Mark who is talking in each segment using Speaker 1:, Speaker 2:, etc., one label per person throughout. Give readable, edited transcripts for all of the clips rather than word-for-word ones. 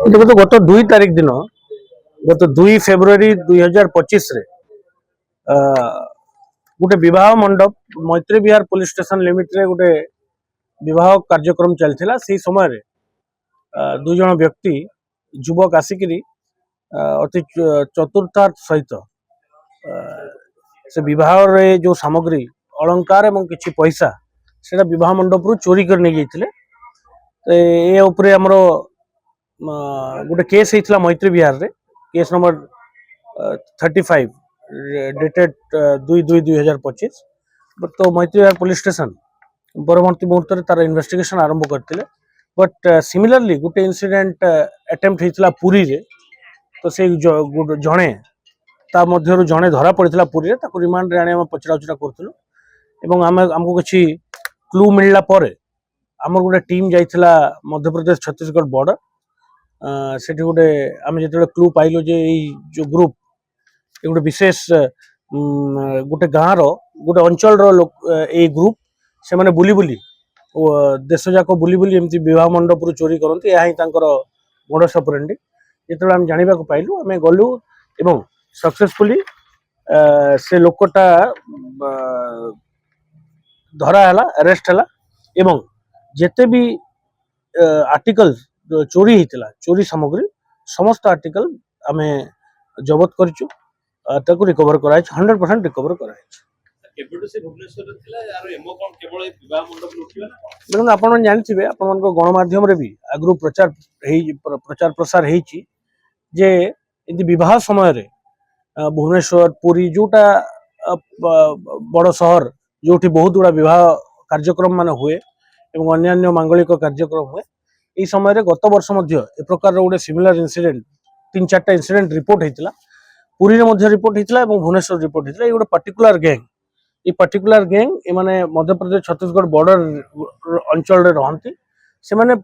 Speaker 1: देखो गत 2 तारिख दिन गत 2 फेब्रुआरी 2025 रे गोटे विवाह मंडप मैत्री विहार पुलिस स्टेशन लिमिट रे गोटे विवाह कार्यक्रम चलता से समय रे दुई जन व्यक्ति युवक आसिकी अति चतुरतार सहित से विवाह रे जो सामग्री अलंकार एवं किछि पैसा से विवाह मंडप रु चोरी कर नहीं जाते। ये उपरे हमर गोटे केस होता मैत्री विहार रे केस नंबर 35 डेटेड 2/2/2025 तो मैत्री विहार पुलिस स्टेशन परवर्ती मुहूर्त तार इन्वेस्टिगेशन आरंभ करते। बट सिमिलरली गोटे इनसीडेंट अटेम्प्ट होता पुरी रे तो से जड़े मध्य जड़े धरा पड़ा पुरी रे ताको रिमांड रे आने पचरा उचरा करूँ एवं आमको किसी क्लू मिलला पर आमर गोटे टीम जाइथिला मध्य प्रदेश छत्तीसगढ़ बॉर्डर से गोटे आम जो क्लू पाइलु जे जो ग्रुप गोटे विशेष गोटे गाँव रोटे अंचल रो ग्रुप से माने बुली बुली देश जाक बुली बुली एमती विवाह मंडप रु चोरी करती यह मोडस ऑपरेंडी जो आम जाना पाइलु आम गलु एवं सक्सेसफुली से लोकटा धरा है अरेस्ट है एवं जेते भी आर्टिकल चोरी होता चोरी सामग्री समस्त आर्टिकल आम जबत कर रिकवर कर 100% रिकवर कर देखो आप जानते आप गणमाध्यम भी आगु प्रचार प्रसार जे विवाह समय भुवनेश्वर पुरी जोटा बड़ सहर जो बहुत गुड़ा विवाह कार्यक्रम मान हुए एवं अन्य मांगलिक कार्यक्रम हुए यह समय गत वर्ष ए प्रकार गोटे सिमिलर इनसीडेंट 3-4टा इनसीडेंट रिपोर्ट होता पुरी रे रिपोर्ट होता भुवनेश्वर रिपोर्ट होता गोटे पर्टिकुलर गैंग ये मध्य प्रदेश छत्तीसगढ़ बॉर्डर अंचल रहती से माने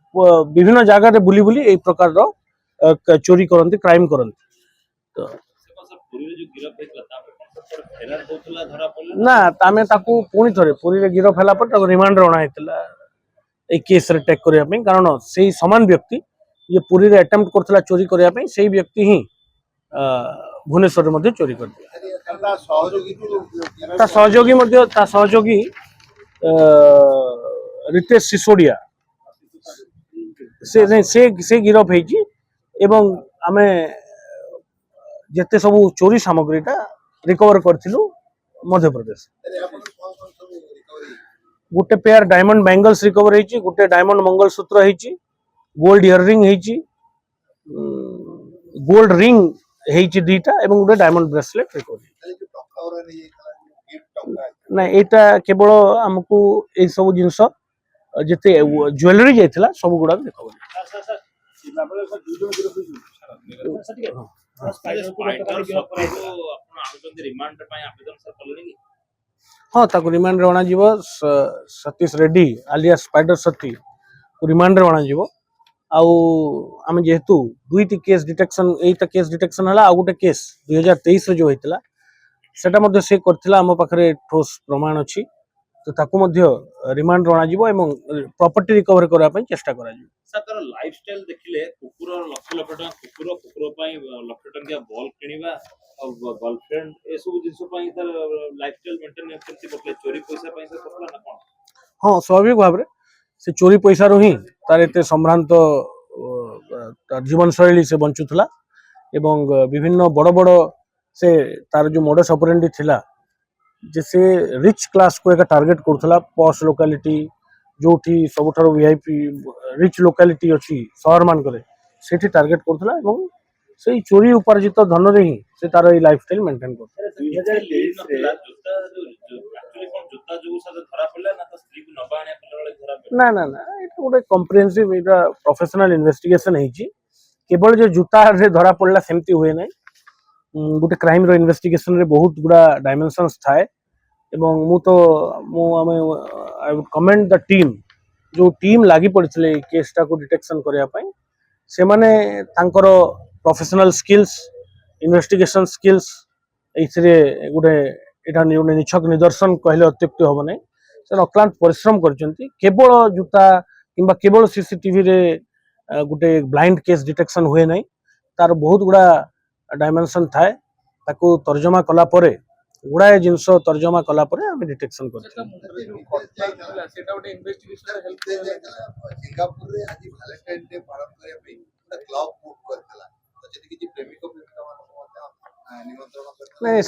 Speaker 1: विभिन्न जगह बुली बुली यही प्रकार चोरी करती क्राइम करती तो ना आमे ताकू पुणी थे पुरी रे गिरफ है रिमांड रे अणाइला केस रे टेक करने कारण से समान व्यक्ति ये पुरी रे अटेम्प्ट करथिला चोरी करने से व्यक्ति ही भुवनेश्वर मध्ये चोरी कर सहयोगी रितेश सिसोडिया से गिरफ है एवं आमे जेते सब चोरी सामग्रीटा रिकवर करथिलु मध्य प्रदेश गोटे पेयर डायमंड बैंगल्स रिकवर होइची गोटे डायमंड मंगलसूत्र होइची गोल्ड इयररिंग होइची गोल्ड रिंग होइची दीटा एवं गोटे डायमंड ब्रेसलेट रिकवर ना एटा केवल हमकू ए सब जिंस जेते ज्वेलरी जाइथिला सब गुडा रिकवर हाँ ताको रिमांड रे अणा जीवो सतीश रेड्डी आलिया स्पाइडर सती रिमांड रे अणा जीवो आउ आम जेहेतु दुईटी केस डिटेक्शन एटा केस डिटेक्शन हला आ गोटे केस 2023 रे जो होइतला सेटा मध्ये से करथिला हम पाखरे ठोस प्रमाण अछि तो ताको मध्ये रिमांड रे अणा जीवो एवं प्रॉपर्टी रिकवर करा पई चेष्टा करा जीवो
Speaker 2: सर तार लाइफस्टाइल देखिले कुकुर लक्ष लक्ष टका कुकुर पई लक्ष टका बॉल किनिबा और गर्लफ्रेंड ए सब जिंस पई तार लाइफस्टाइल मेंटेन करती बतले चोरी पैसा पई से करला ना कोन
Speaker 1: हाँ स्वाभाविक भाव रे से चोरी पैसा रो ही तार एते संभ्रांत जीवन शैली से बंचुथला एवं विभिन्न बड़ बड़ से तार जो मोडस ऑपरेंडी थिला जैसे रिच क्लास को एक टार्गेट करथला पॉश लोकालिटी जोठी सबुठार वीआईपी रिच लोकालिटी अच्छी सहर मान करे सेठी टार्गेट करथला एवं से चोरी उपार्जित धन रे ही से तार ए लाइफस्टाइल मेंटेन करथला
Speaker 2: 2023 रे जोता एक्चुअली कोन जोता जो साथ धरा पड़ला ना तो स्त्री को नबाणे पड़ला धरा
Speaker 1: ना ना ना एटा गोटे कॉम्प्रिहेंसिव एटा प्रोफेशनल इन्वेस्टिगेशन हेची केवल जो जूता रे धरा पड़ला सेमती हुए नै गोटे क्राइम रो इन्वेस्टिगेशन रे बहुत गुडा डायमेंशंस थाए एवं I would commend the team जो टीम लागी पड़थिले केसटा को डिटेक्शन करिया पई से माने तांकर प्रोफेशनल स्किल्स इन्वेस्टिगेशन स्किल्स एथिरे गोटे एटा निछक निदर्शन कहले अत्युक्ति होबो नै से अक्लांत परिश्रम करचंती केवल जूता किंबा केवल सीसीटीवी रे गोटे ब्लाइंड केस डिटेक्शन हुए नहीं तार बहुत गुड़ा डायमेंशन थाए ताकू तर्जमा कला परे गुड़ाए जिनस तर्जमा कला परे आम डिटेक्शन कर
Speaker 3: सिंगापुर रे आज वैलेंटाइन डे पालन करया पे क्लब बुक करतला तो जति कि प्रेमिक प्रेमिका मान निमंत्रण करतला
Speaker 1: नहीं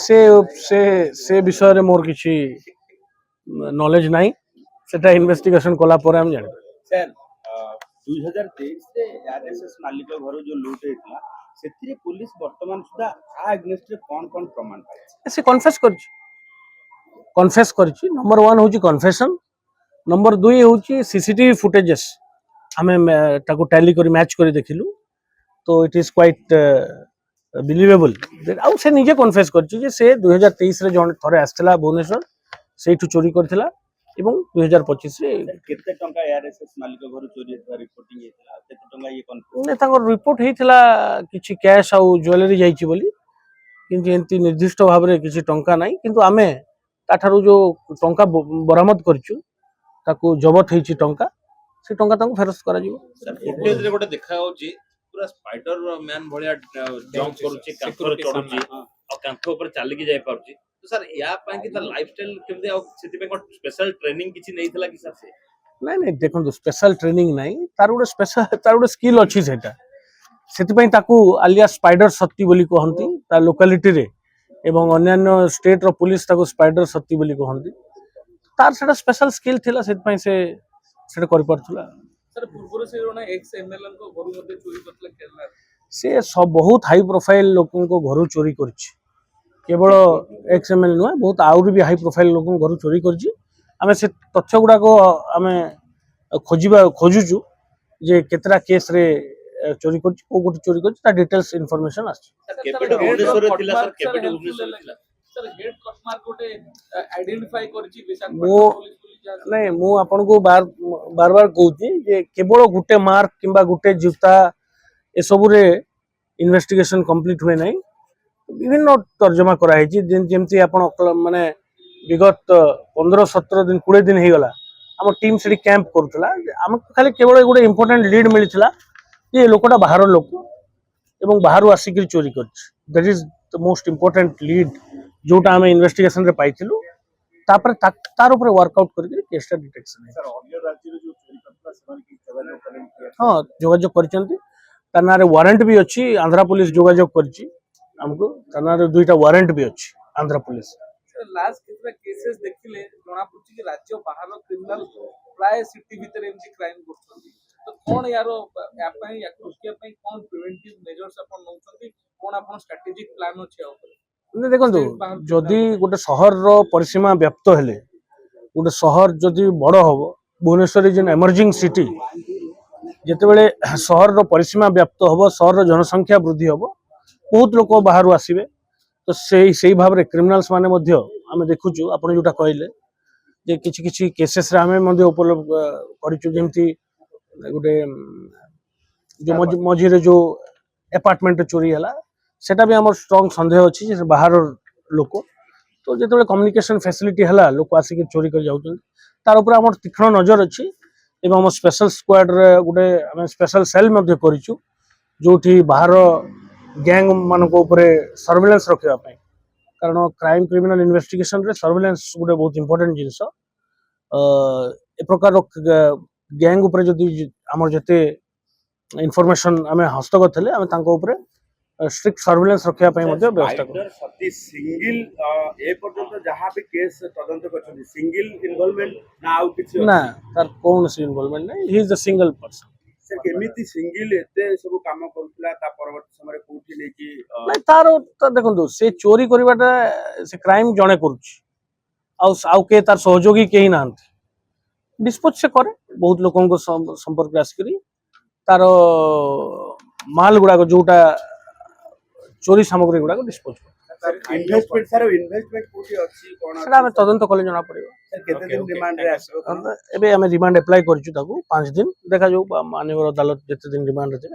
Speaker 1: से विषय रे मोर किछि नॉलेज नहीं सेटा इन्वेस्टिगेशन कला परे हम जानि
Speaker 4: सर 2023 रे आरएसएस मालिक घर जो लूट हेतला सेतिरे पुलिस वर्तमान सुधा आ अगेंस्ट रे कोन प्रमाण पाइछ
Speaker 1: से कन्फेस करछि नंबर 1 होची कन्फेशन नंबर 2 होची सीसीटीवी फुटेजेस हमें ताको टैली करी मैच करी देखिलु तो इट इज क्वाइट बिलीवेबल आउ से निजे कन्फेस करछि जे से 2023 रे जण थरे आस्थिला भुवनेश्वर सेठु चोरी करथिला एवं 2025 रे
Speaker 4: केते टंका आरएसएस मालिक घर चोरी हेतला रिपोर्टिंग हेतला केते टंका ये कोन
Speaker 1: ने ताको रिपोर्ट हेतिला किछि कैश आउ ज्वेलरी जाइछि बोली किंतु एंती निर्दिष्ट भाव रे किछि टंका नाही किंतु आमे ताठारु जो टंका बरामद करछु ताको जबत हेछि टंका से टंका ताको फेरस्त करा जिवो
Speaker 2: सर फुटेज रे गोटे देखा होची पूरा स्पाइडर मैन भलिया जंप करूची कांथर चढुची और कांथ ऊपर चाली के जाय पारुची तो सर या पाए कि त लाइफस्टाइल केमते आ सेति पे स्पेशल ट्रेनिंग किछि नै थला कि सर से
Speaker 1: नहीं देखो स्पेशल ट्रेनिंग नहीं तार गोटे स्पेशल तार गोटे स्किल अच्छी सेटा सेति ताकू आलिया स्पाइडर शक्ति बोली कहंती ता लोकालिटी रे एवं अन्य स्टेट रो पुलिस ताकू स्पाइडर शक्ति बोली कहंती तार सेटा स्पेशल स्किल थिला सेति से सेटा करि परथुला
Speaker 5: सर पूर्व से जोना एक्स एमएलएन को घर मध्ये चोरी करतला केरला
Speaker 1: से सब बहुत हाई प्रोफाइल लोगों को घर चोरी करछि केवल एक्सएमएल नुह बहुत आउरी भी हाई प्रोफाइल लोगों घर चोरी करछि आमे से तथ्य गुडा को आमे खोजुछु जे केतरा केस रे चोरी करछि को गोटे चोरी करछि ता डिटेल्स इंफॉर्मेशन आछि
Speaker 2: केपेटे भुवनेश्वर रे थिला सर केपेटे भुवनेश्वर रे थिला
Speaker 5: सर हेड कटमार्क गोटे आइडेंटिफाई करछि
Speaker 1: वो
Speaker 5: विशाखापट्टनम पुलिस
Speaker 1: नहीं मु आपन को बार बार कहूची जे केवल गुटे मार्क किंबा गुटे जूता ए सब रे इन्वेस्टिगेशन कंप्लीट हुए नहीं विभिन्न तर्जमा करा है जेमती आपण माने विगत 15-17 दिन 20 दिन हो गला आम टीम से कैंप करूला आम खाली केवल गोटे इंपोर्टेंट लीड मिलता ये लोकटा बाहर लोक एवं बाहर आसिक चोरी कर that is the most important lead जोटा आम इन्वेस्टिगेशन रे पाइथिलु तापर तार ऊपर वर्कआउट करके केसटा डिटेक्शन
Speaker 4: सर अन्य राज्य रे जो चोरी करतला समान की जोगाजोग करें
Speaker 1: हाँ जोगाजोग करचंती तार वारंट भी अच्छी आंध्रा पुलिस जोगाजोग करची हमको तार दुईटा वारंट भी अच्छी आंध्रा पुलिस
Speaker 5: सर लास्ट केतरा केसेस देखिले जोना पुछि कि राज्य बाहर क्रिमिनल प्राय सिटी भीतर एमसी क्राइम करछथि तो कोन यारो या पई या कृषि पई कोन प्रिवेंटिव मेजर्स अपन नउछथि कोन अपन स्ट्रेटेजिक प्लान अछि आ ऊपर
Speaker 1: देखो जदि गोटे सहर रो परिसीमा व्याप्त हेले गोटे सहर जदि बड़ हबो Bhubaneswar is an emerging city जेतेबेले सहर रो परिसीमा व्याप्त हबो सहर रो जनसंख्या वृद्धि हबो बहुत लोक बाहर आसीबे तो से भाव रे क्रिमिनल्स माने मध्य आमे देखुछु आपण जोटा कहले जे किछि किछि केसेस रे आमे मध्य उपलब्ध करिछु जेमति गोटे जो मझी रे जो अपार्टमेंट चोरी हला सेटा भी हमर स्ट्रांग संदेह अछि जे बाहर लोक तो जेतेबेले कम्युनिकेशन फैसिलिटी हला लोक आसिक चोरी कर जाउछन तार ऊपर हमर तीक्ष्ण नजर अछि एवं हम स्पेशल स्क्वाड रे गोटे हम स्पेशल सेल मध्य करिछु जोठी बाहर गैंग मान सर्वेलेंस रखा कारण क्राइम क्रिमिनल इन्वेस्टिगेशन रे सर्वेलेंस गोटे बहुत इंपोर्टेंट जिनस ए प्रकार गैंग उपरे जदि हमर जते इंफॉर्मेशन आमे हस्तगत हेले आमे तांको उपरे स्ट्रिक्ट सर्वेलेंस रखा व्यवस्था
Speaker 4: स्पाइडर सती सिंगल ए पर्यंत जहां भी केस तदंत करछथि सिंगल इन्वॉल्वमेंट ना आउ किछि
Speaker 1: ना तार कौन सी इन्वॉल्वमेंट नहीं he is the single person
Speaker 4: से केमिति सिंगल एते सब काम करथला ता परवर्ती समय कोठी लेकी
Speaker 1: नहीं तार तो देखो से चोरी करवाटा से क्राइम जड़े करुँ के तार सहयोगी कहीं ना डिस्पोज से करे बहुत लोगों को संपर्क आसिक तार माल गुड़ाक जोटा चोरी सामग्री गुड़ाक डिस्पोज
Speaker 4: इन्वेस्टमेंट सर इन्वेस्टमेंट कोठी अछि कोन
Speaker 1: सेटा हमें तदंत कले जना पड़िबो
Speaker 4: सर केते दिन रिमांड रे आसबो
Speaker 1: एबे हमें रिमांड अप्लाई करछु ताकू 5 दिन देखा जो माननीय अदालत जते दिन रिमांड रे